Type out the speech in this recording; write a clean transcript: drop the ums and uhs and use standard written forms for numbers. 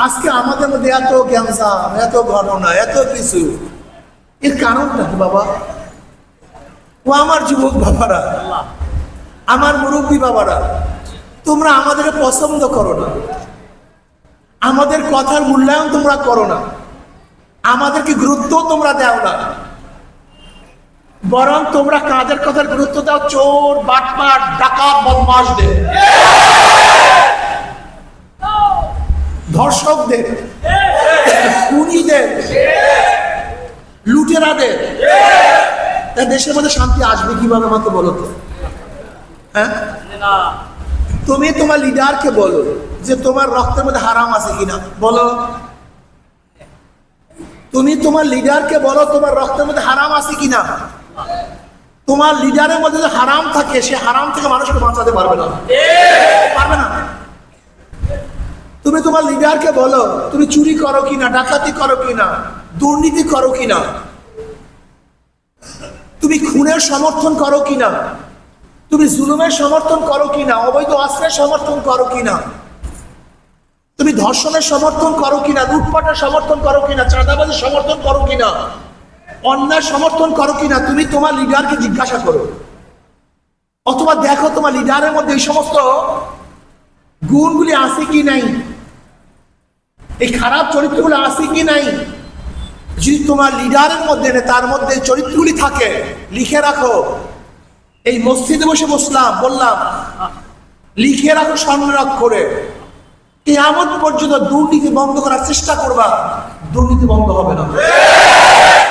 আজকে আমাদের মধ্যে এত গ্যাঞ্জাম, এত ঘটনা, এত কিছু, এর কারণটা কি বাবা? ও আমার যুবক বাবারা, আমার মুরব্বী বাবারা, তোমরা আমাদেরকে পছন্দ করো না, আমাদের কথার মূল্যায়ন তোমরা করো না, আমাদেরকে গুরুত্ব তোমরা দাও না, বরং তোমরা কাদের কথার গুরুত্ব দাও? চোর, বাটপাট, ডাকাত, বদমাশদের, ধর্ষকদের, খুনিদের, লুটেরাদের। দেশের মধ্যে শান্তি আসবে কিভাবে আমাকে বলো তো? হ্যাঁ, তুমি তোমার লিডারকে বলো যে তোমার রক্তের মধ্যে হারাম আছে কিনা, বলো। তুমি তোমার লিডারকে বলো তোমার রক্তের মধ্যে হারাম আছে কিনা। তোমার লিডারের মধ্যে যদি হারাম থাকে, সে হারাম থেকে মানুষকে বাঁচাতে পারবে না, পারবে না। তুমি তোমার লিডারকে বলো তুমি চুরি করো কিনা, ডাকাতি করো কিনা, দুর্নীতি করো কিনা, তুমি খুনের সমর্থন করো কিনা, তুমি জুলুমের সমর্থন করো কিনা, অবৈধ অস্ত্রের সমর্থন করো কিনা, তুমি ধর্ষণের সমর্থন করো কিনা, লুটপাটের সমর্থন করো কিনা, চাঁদাবাজির সমর্থন করো কিনা, অন্যায় সমর্থন করো কিনা, তুমি তোমার লিডারকে জিজ্ঞাসা করো। অথবা দেখো তোমার লিডারের মধ্যে এই সমস্ত গুণগুলি আছে কি নাই, এই খারাপ চরিত্রগুলো আছে কি নাই। যদি তোমার লিডারের মধ্যে তার মধ্যে চরিত্রগুলি থাকে, লিখে রাখো। এই মসজিদে বসে বললাম লিখে রাখো স্বর্ণাক্ষরে, কিয়ামত পর্যন্ত দুর্নীতি বন্ধ করার চেষ্টা করবা, দুর্নীতি বন্ধ হবে না।